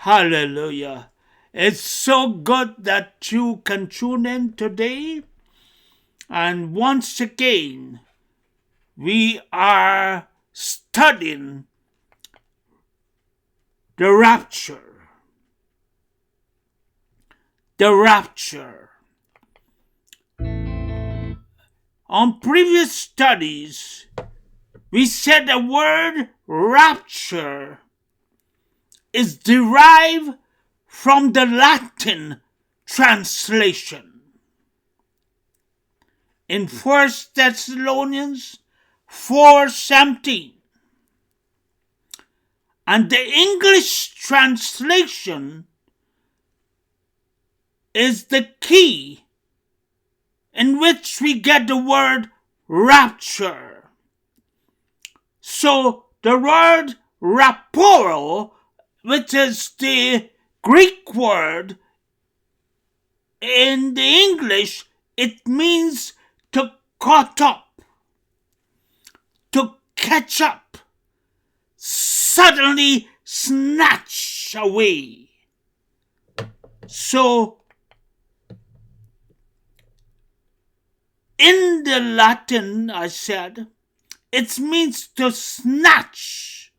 Hallelujah. It's so good that you can tune in today. And once again, we are studying the rapture. The rapture. On previous studies, we said the word rapture is derived from the Latin translation. In 1 Thessalonians 4:17. And the English translation is the key in which we get the word rapture. So the word raporo, which is the Greek word in the English, it means to caught up, to catch up, suddenly snatch away. So, in the Latin, I said, it means to snatch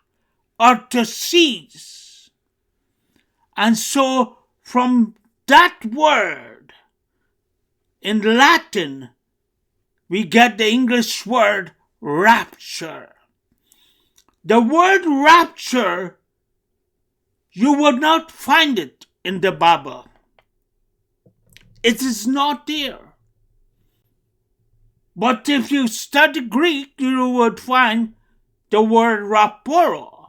or to seize. And so, from that word in Latin, we get the English word rapture. The word rapture, you would not find it in the Bible. It is not there. But if you study Greek, you would find the word raporo.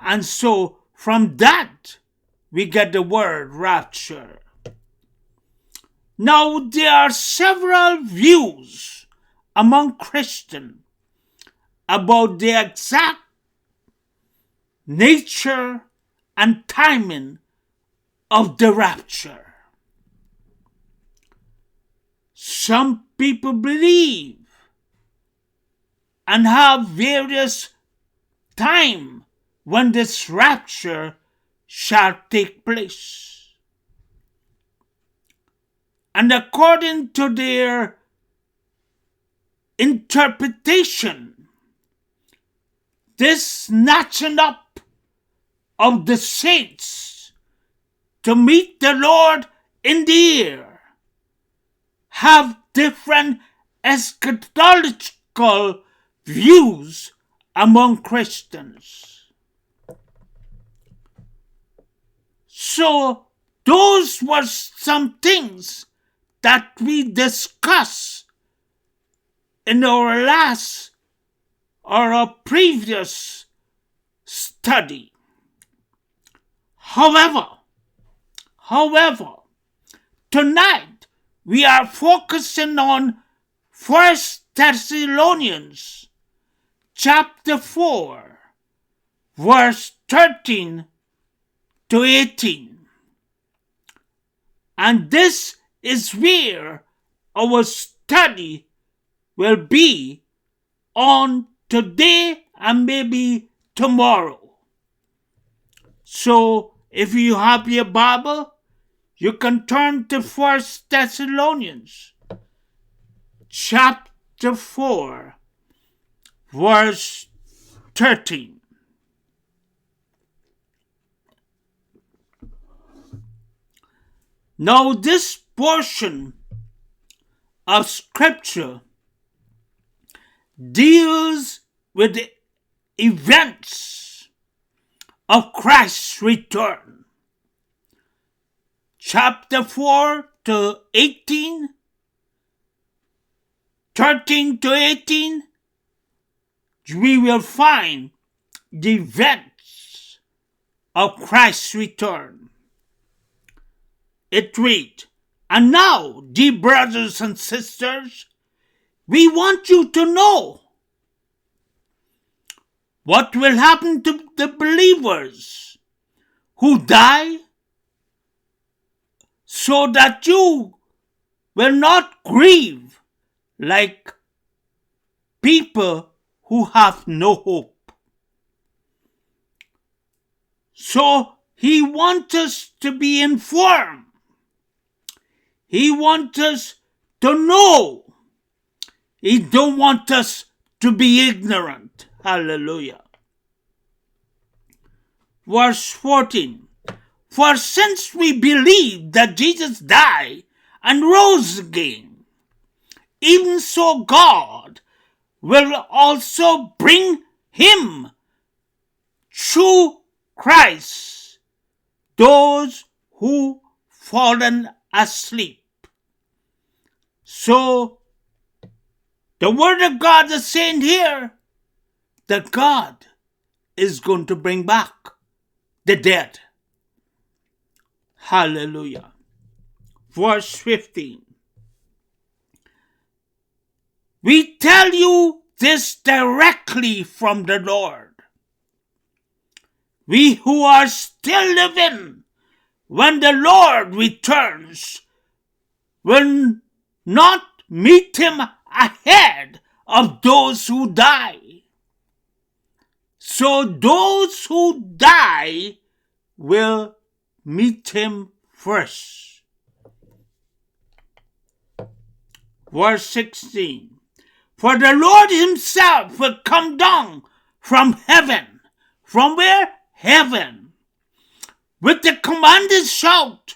And so from that, we get the word rapture. Now, there are several views among Christians about the exact nature and timing of the rapture. Some people believe and have various time when this rapture shall take place. And according to their interpretation, this snatching up of the saints to meet the Lord in the air have different eschatological views among Christians. So those were some things that we discussed in our last or our previous study. However, tonight we are focusing on 1 Thessalonians chapter 4, verse 13 to 18. And this is where our study will be on today and maybe tomorrow. So if you have your Bible, you can turn to 1 Thessalonians chapter 4, verse 13. Now this portion of scripture deals with the events of Christ's return. Chapter 4 to 18, 13 to 18, we will find the events of Christ's return. It reads, "And now, dear brothers and sisters, we want you to know what will happen to the believers who die, so that you will not grieve like people who have no hope." So He wants us to be informed. He wants us to know. He don't want us to be ignorant. Hallelujah. Verse 14. For since we believe that Jesus died and rose again, even so God will also bring him through Christ those who fallen asleep. So the word of God is saying here that God is going to bring back the dead. Hallelujah. Verse 15. We tell you this directly from the Lord. We who are still living when the Lord returns will not meet him ahead of those who die. So those who die will meet him first. Verse 16. For the Lord himself will come down from heaven. From where? Heaven. With the commanding shout,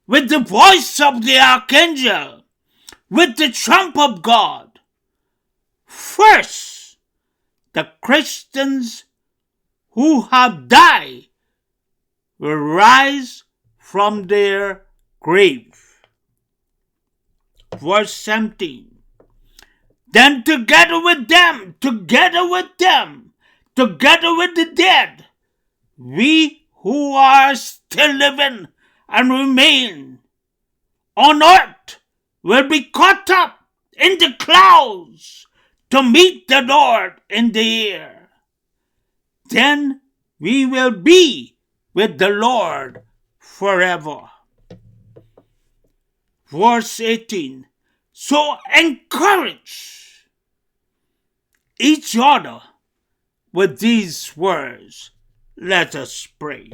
with the voice of the archangel, with the trump of God. First, the Christians who have died will rise from their grave. Verse 17. Then together with them, together with the dead, we who are still living and remain on earth will be caught up in the clouds to meet the Lord in the air. Then we will be with the Lord forever. Verse 18. So encourage each other with these words. Let us pray.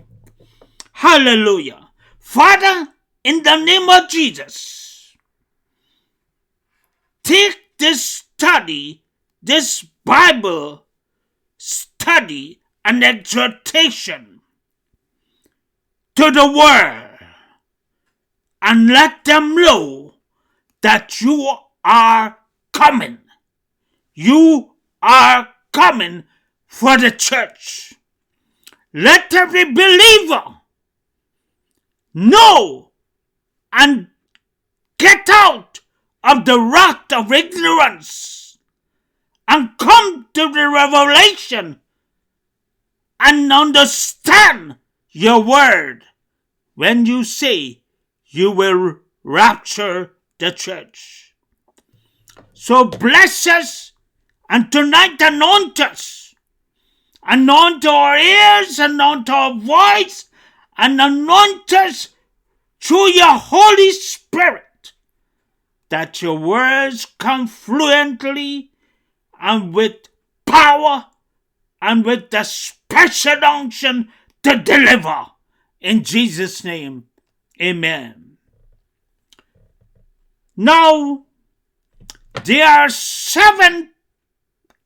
Hallelujah. Father, in the name of Jesus, take this study, this Bible study and exhortation to the world and let them know that you are coming. You are coming for the church. Let every believer know and get out of the rut of ignorance and come to the revelation and understand your word when you say you will rapture the church. So bless us and tonight anoint us. Anoint our ears, anoint our voice, and anoint us through your Holy Spirit, that your words come fluently and with power and with the special unction to deliver. In Jesus' name, amen. Now, there are 7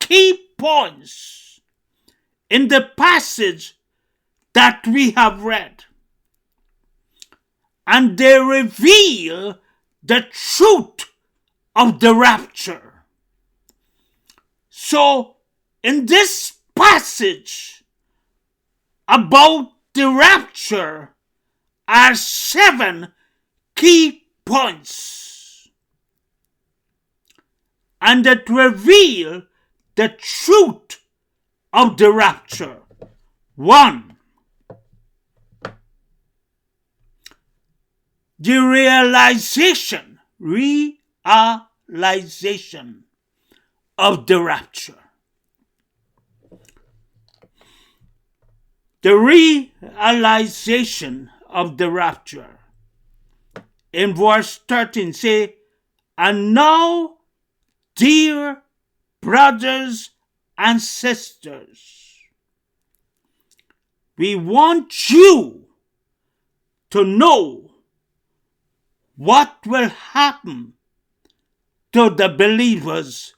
key points in the passage that we have read, and they reveal the truth of the rapture. So, in this passage about the rapture are 7 key points, and that reveal the truth of the rapture. 1. The realization of the rapture. The realization of the rapture. In verse 13 say, and now, dear brothers and sisters, we want you to know what will happen to the believers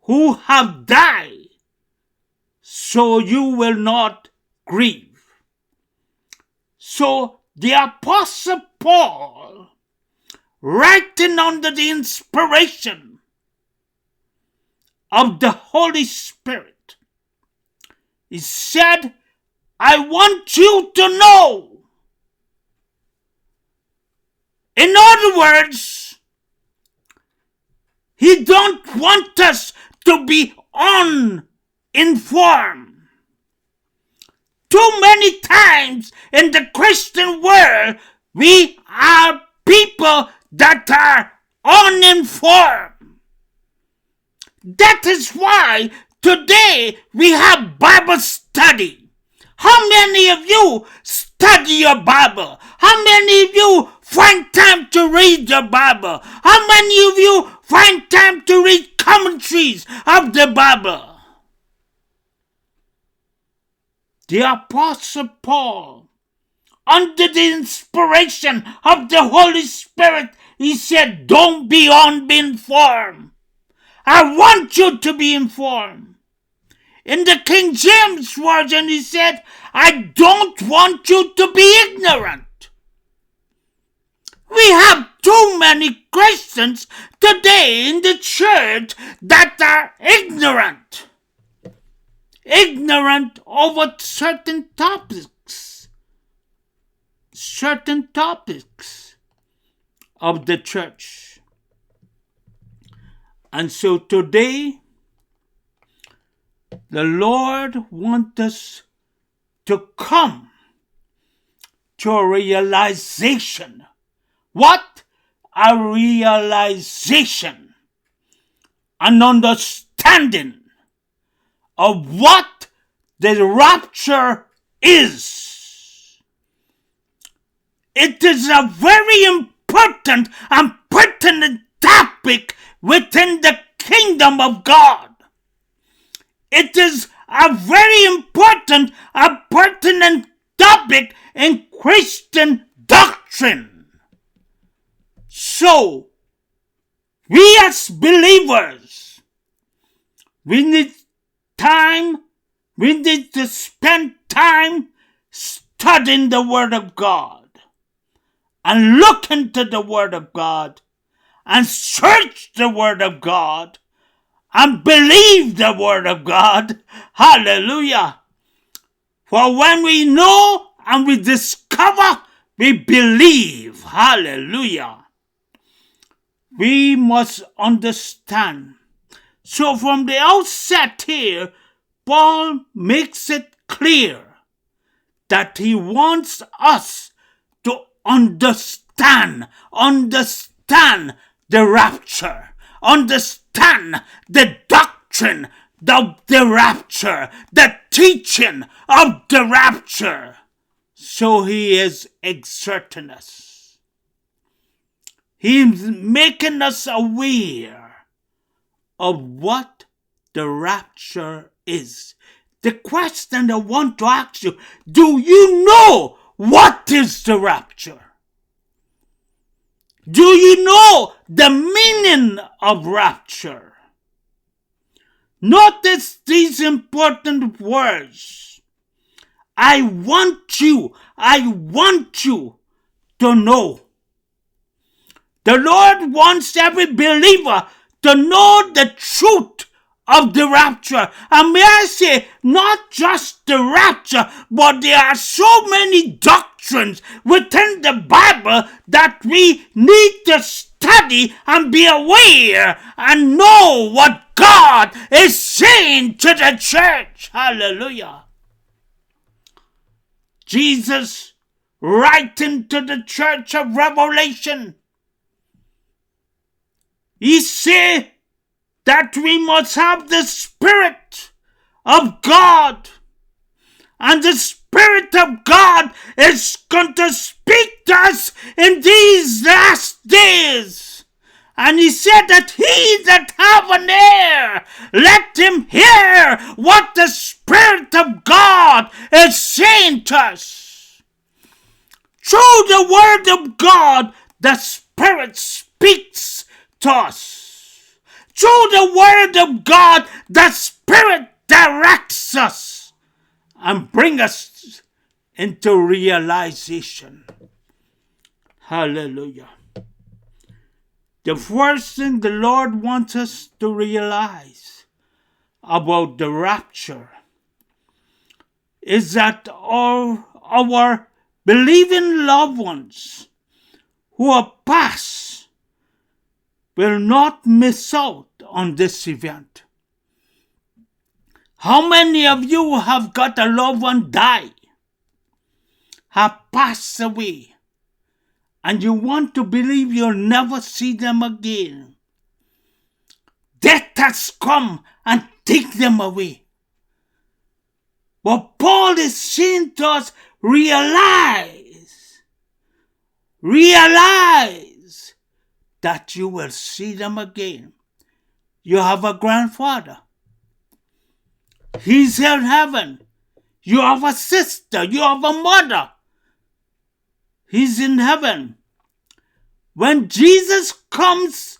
who have died, so you will not grieve. So the Apostle Paul, writing under the inspiration of the Holy Spirit, he said, I want you to know. In other words, he don't want us to be uninformed. Too many times in the Christian world, we are people that are uninformed. That is why today we have Bible study. How many of you study your Bible? How many of you find time to read your Bible? How many of you find time to read commentaries of the Bible? The Apostle Paul, under the inspiration of the Holy Spirit, he said, don't be uninformed. I want you to be informed. In the King James Version, he said, I don't want you to be ignorant. We have too many Christians today in the church that are ignorant. Ignorant over certain topics of the church. And so today, the Lord wants us to come to a realization. What? A realization, an understanding of what the rapture is. It is a very important and pertinent topic within the kingdom of God. It is a very important and pertinent topic in Christian doctrine. So, we as believers, we need to spend time studying the Word of God and look into the Word of God and search the Word of God and believe the Word of God. Hallelujah. For when we know and we discover, we believe. Hallelujah. We must understand. So from the outset here, Paul makes it clear that he wants us to understand the rapture, understand the doctrine of the rapture, the teaching of the rapture. So he is exhorting us. He's making us aware of what the rapture is. The question I want to ask you, do you know what is the rapture? Do you know the meaning of rapture? Notice these important words. I want you to know. The Lord wants every believer to know the truth of the rapture. And may I say, not just the rapture, but there are so many doctrines within the Bible that we need to study and be aware and know what God is saying to the church. Hallelujah. Jesus, writing to the church of Revelation, he said that we must have the Spirit of God. And the Spirit of God is going to speak to us in these last days. And he said that he that have an ear, let him hear what the Spirit of God is saying to us. Through the Word of God, the Spirit speaks to us. Through the Word of God, the Spirit directs us and brings us into realization. Hallelujah. The first thing the Lord wants us to realize about the rapture is that our believing loved ones who are past will not miss out on this event. How many of you have got a loved one die, have passed away, and you want to believe you'll never see them again? Death has come and take them away. But Paul is saying to us, realize that you will see them again. You have a grandfather. He's in heaven. You have a sister. You have a mother. He's in heaven. When Jesus comes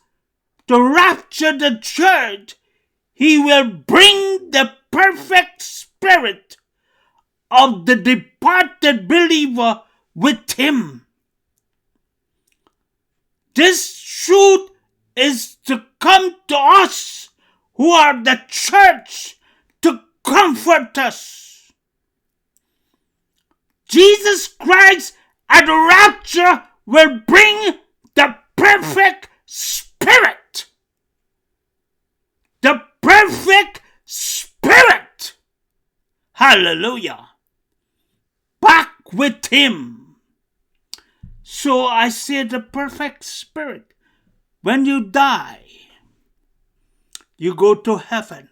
to rapture the church, he will bring the perfect spirit of the departed believer with him. This truth is to come to us who are the church to comfort us. Jesus Christ at the rapture will bring the perfect spirit. The perfect spirit. Hallelujah. Back with him. So I say the perfect spirit. When you die, you go to heaven.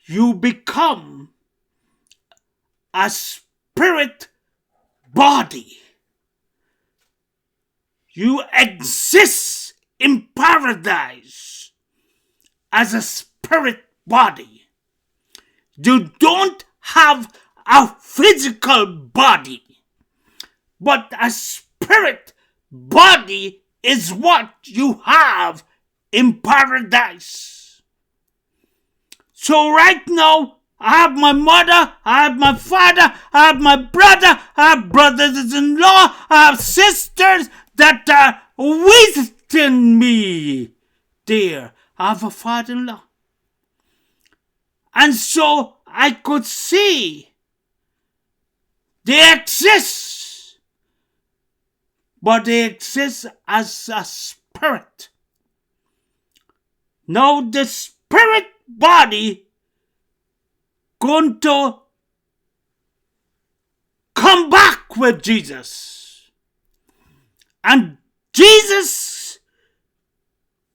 You become a spirit body. You exist in paradise as a spirit body. You don't have a physical body, but a spirit body is what you have in paradise. So right now, I have my mother, I have my father, I have my brother, I have brothers-in-law, I have sisters that are visiting me there. I have a father-in-law. And so I could see they exist, but they exist as a spirit. Now the spirit body going to come back with Jesus. And Jesus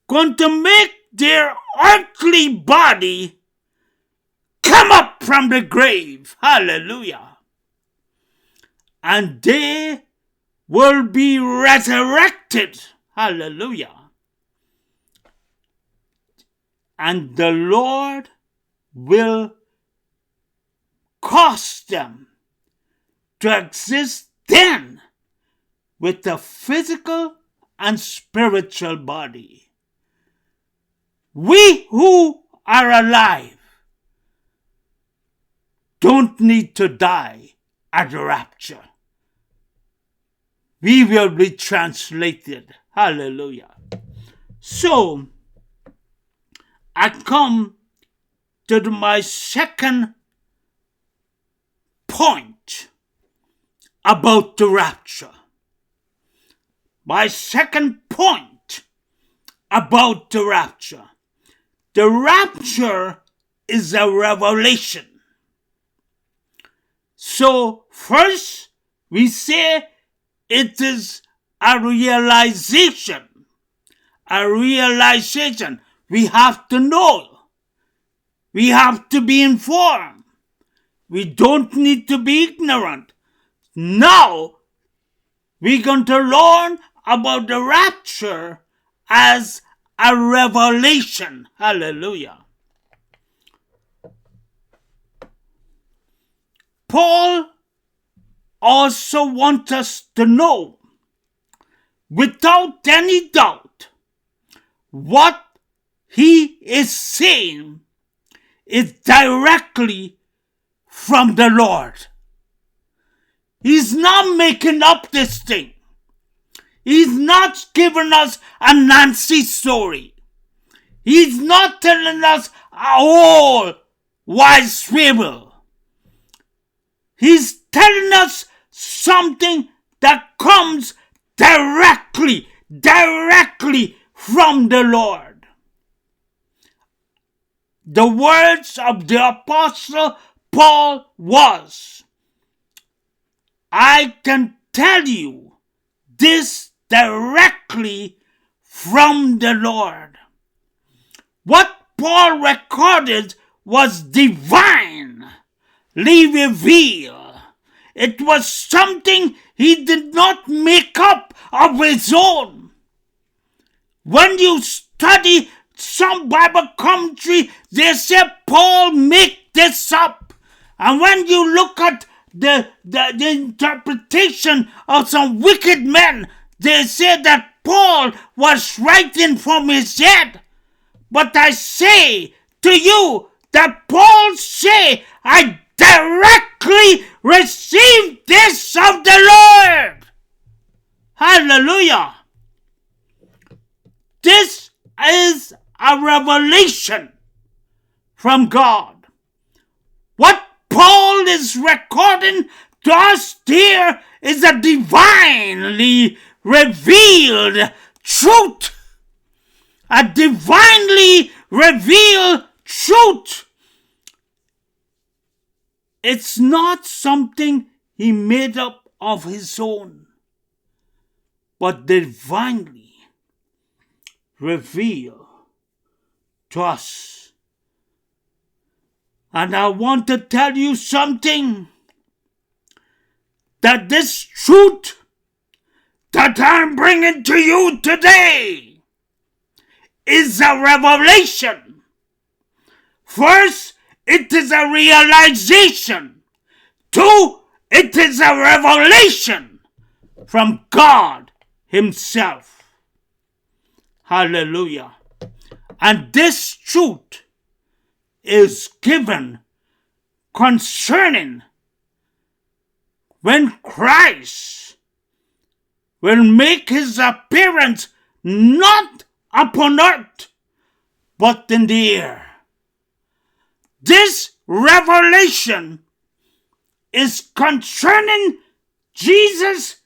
going to make their earthly body come up from the grave. Hallelujah. And they will be resurrected. Hallelujah. And the Lord will cause them to exist then with a physical and spiritual body. We who are alive don't need to die at the rapture. We will be translated. Hallelujah. So, I come to my second point about the rapture. My second point about the rapture. The rapture is a revelation. So first we say it is a realization. A realization. We have to know. We have to be informed. We don't need to be ignorant. Now, we're going to learn about the rapture as a revelation. Hallelujah. Paul also wants us to know, without any doubt, what he is saying is directly from the Lord. He's not making up this thing. He's not giving us a Nancy story. He's not telling us a whole wise fable. He's telling us something that comes directly from the Lord. The words of the Apostle Paul was, I can tell you this directly from the Lord. What Paul recorded was divinely revealed. It was something he did not make up of his own. When you study some Bible commentary, they say Paul make this up. And when you look at the interpretation of some wicked men, they say that Paul was writing from his head. But I say to you that Paul say, I directly received this of the Lord. Hallelujah. This is a revelation from God. What Paul is recording to us here is a divinely revealed truth. A divinely revealed truth. It's not something he made up of his own, but divinely revealed to us. And I want to tell you something, that this truth that I'm bringing to you today is a revelation. First, it is a realization. Two, it is a revelation from God himself. Hallelujah. And this truth is given concerning when Christ will make his appearance not upon earth, but in the air. This revelation is concerning Jesus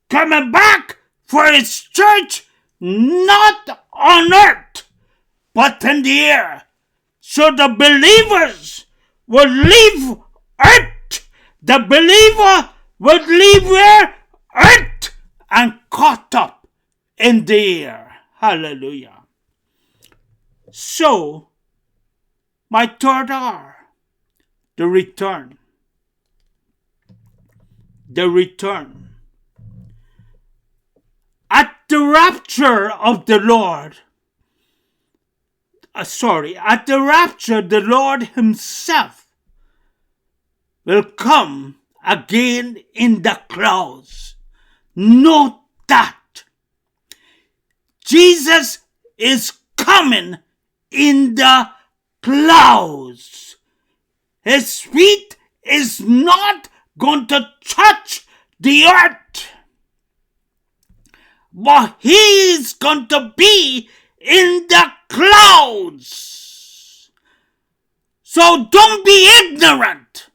coming back for his church, not on earth, but in the air. So the believers will leave earth. The believer will leave where? Earth, and caught up in the air. Hallelujah. So, my third R, the return. The return. At the rapture of the Lord, at the rapture, the Lord himself will come again in the clouds. Note that. Jesus is coming in the clouds. His feet is not going to touch the earth, but he is going to be in the clouds. So don't be ignorant,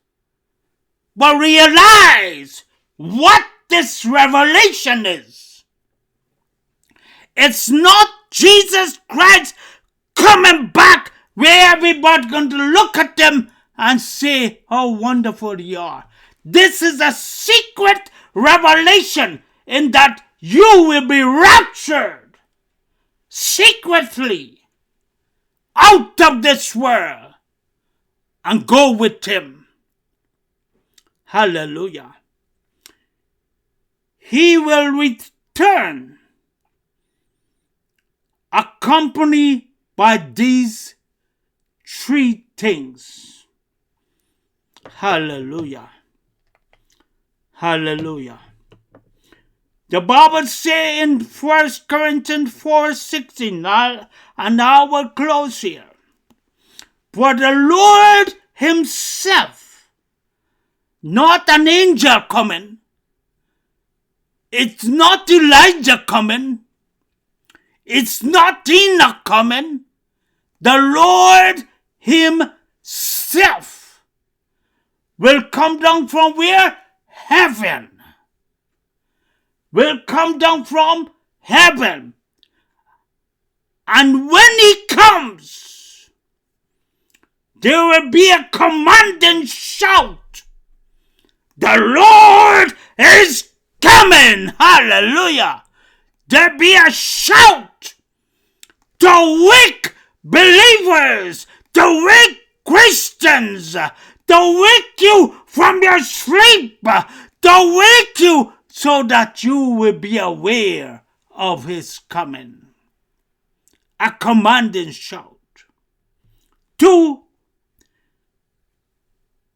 but realize what this revelation is. It's not Jesus Christ coming back where everybody's going to look at them and say how wonderful you are. This is a secret revelation in that you will be raptured secretly out of this world and go with him. Hallelujah. He will return accompanied by these three things. Hallelujah. Hallelujah. The Bible says in 1 Corinthians 4:16, and I will close here. For the Lord himself, not an angel coming, it's not Elijah coming, it's not Enoch coming, the Lord himself will come down from where? Heaven. Will come down from heaven. And when he comes, there will be a commanding shout. The Lord is coming. Hallelujah. There be a shout to wake believers, to wake Christians, to wake you from your sleep, to wake you so that you will be aware of his coming. A commanding shout. 2,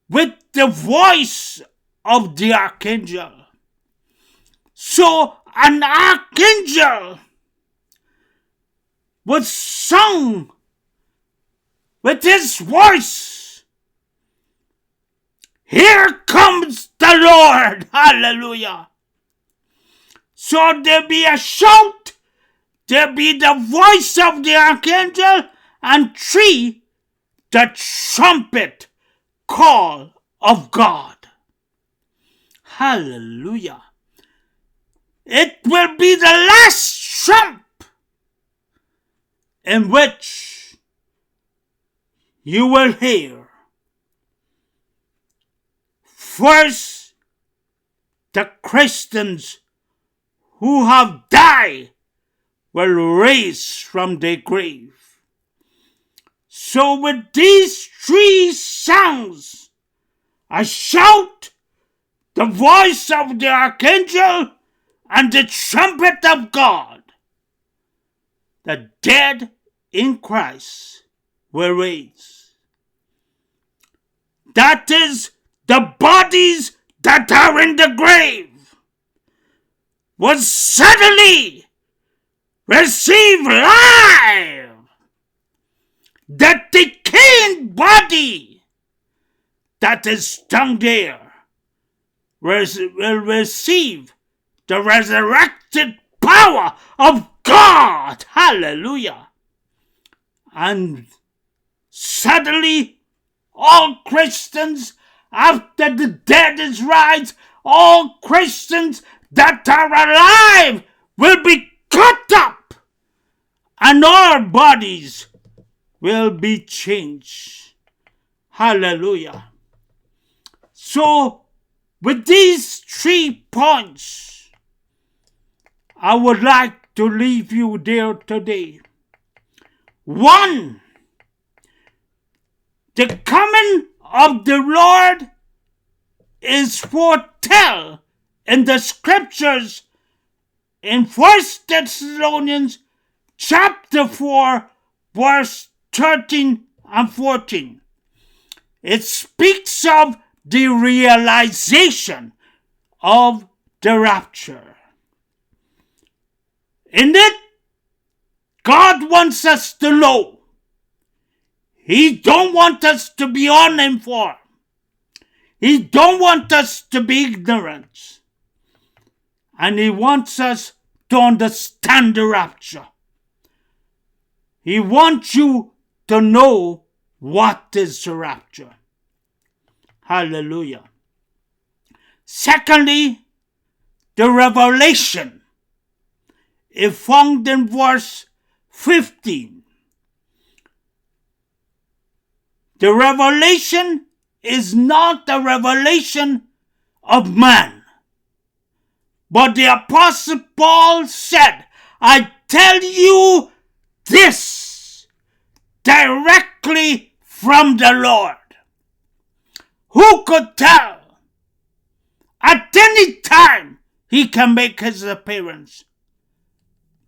with the voice of the archangel. So an archangel was sung with his voice. Here comes the Lord. Hallelujah. So there be a shout, there be the voice of the archangel, and 3, the trumpet call of God. Hallelujah. It will be the last trump in which you will hear. First, the Christians who have died will rise from their grave. So with these 3 sounds, a shout, the voice of the archangel, and the trumpet of God, the dead in Christ will rise. That is, the bodies that are in the grave will suddenly receive life. The decaying body that is down there will receive the resurrected power of God. Hallelujah. And suddenly, all Christians, after the dead is raised, all Christians that are alive will be caught up, and our bodies will be changed. Hallelujah. So, with these 3 points, I would like to leave you there today. 1, the coming of the Lord is foretold in the scriptures in 1 Thessalonians chapter 4, verse 13 and 14. It speaks of the realization of the rapture. In it, God wants us to know. He don't want us to be uninformed. He don't want us to be ignorant. And he wants us to understand the rapture. He wants you to know what is the rapture. Hallelujah. Secondly, the revelation is found in verse 15. The revelation is not a revelation of man. But the Apostle Paul said, I tell you this directly from the Lord. Who could tell? At any time he can make his appearance.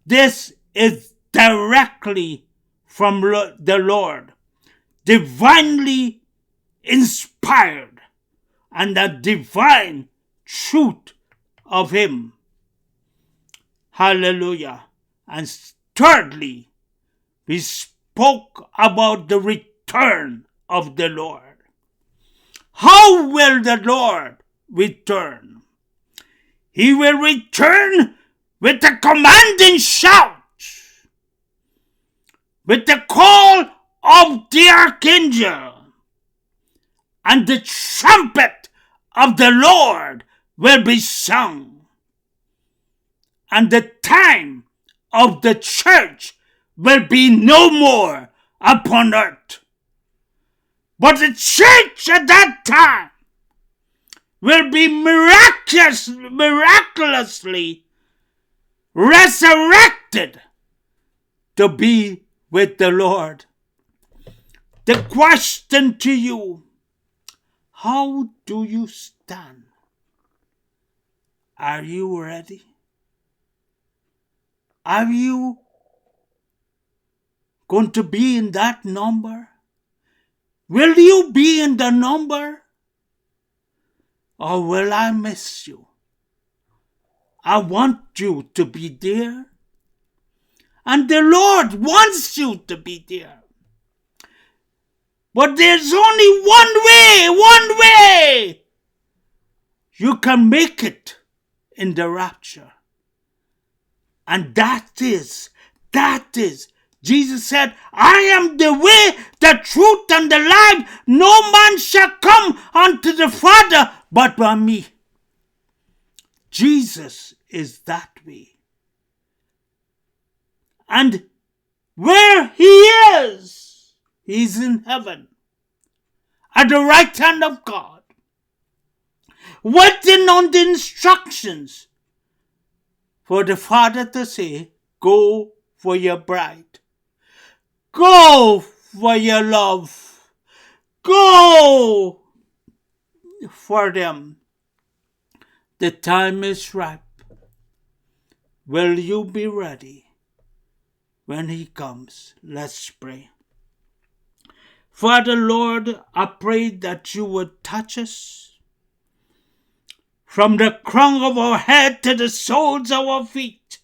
This is directly from the Lord, divinely inspired, and a divine truth of Him. Hallelujah. And thirdly, we spoke about the return of the Lord. How will the Lord return? He will return with a commanding shout, with the call of the archangel, and the trumpet of the Lord will be sung. And the time of the church will be no more upon earth. But the church at that time will be miraculously resurrected to be with the Lord. The question to you, how do you stand? Are you ready? Are you going to be in that number? Will you be in the number? Or will I miss you? I want you to be there. And the Lord wants you to be there. But there's only one way you can make it in the rapture. And that is, Jesus said, I am the way, the truth, and the life. No man shall come unto the Father but by me. Jesus is that way. And where He is, He's in heaven, at the right hand of God, waiting on the instructions for the Father to say, go for your bride. Go for your love. Go for them. The time is ripe. Will you be ready when He comes? Let's pray. Father, Lord, I pray that you would touch us from the crown of our head to the soles of our feet.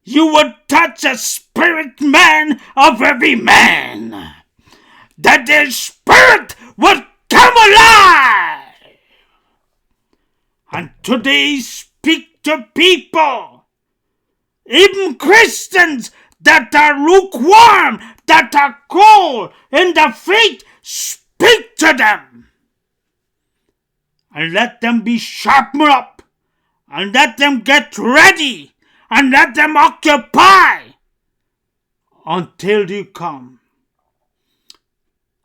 You would touch the spirit man of every man, that their spirit would come alive. And today speak to people, even Christians that are lukewarm, that are cold in the faith. Speak to them and let them be sharpened up, and let them get ready, and let them occupy until you come.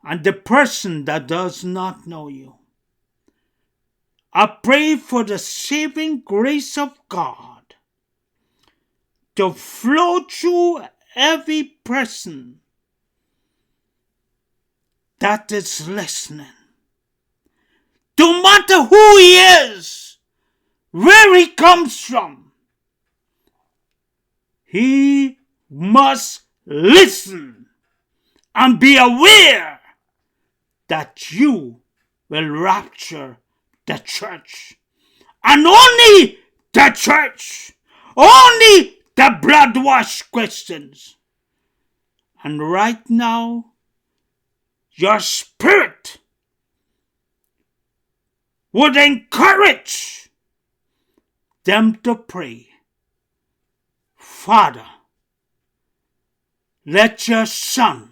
And the person that does not know you, I pray for the saving grace of God to flow through every person that is listening. No matter who he is, where he comes from, he must listen and be aware that you will rapture the church. And only the church, only the blood-washed Christians. And right now, your spirit would encourage them to pray, Father, let your Son,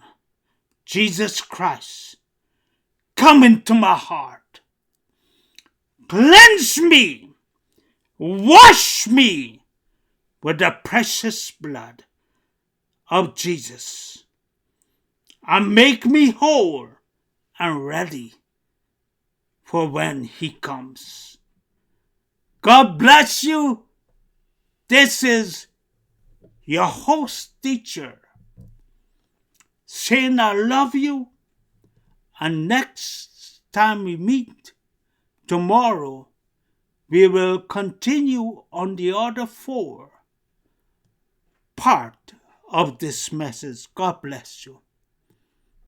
Jesus Christ, come into my heart. Cleanse me, wash me with the precious blood of Jesus, and make me whole and ready for when he comes. God bless you. This is your host teacher saying I love you. And next time we meet tomorrow, we will continue on the other 4 part of this message. God bless you.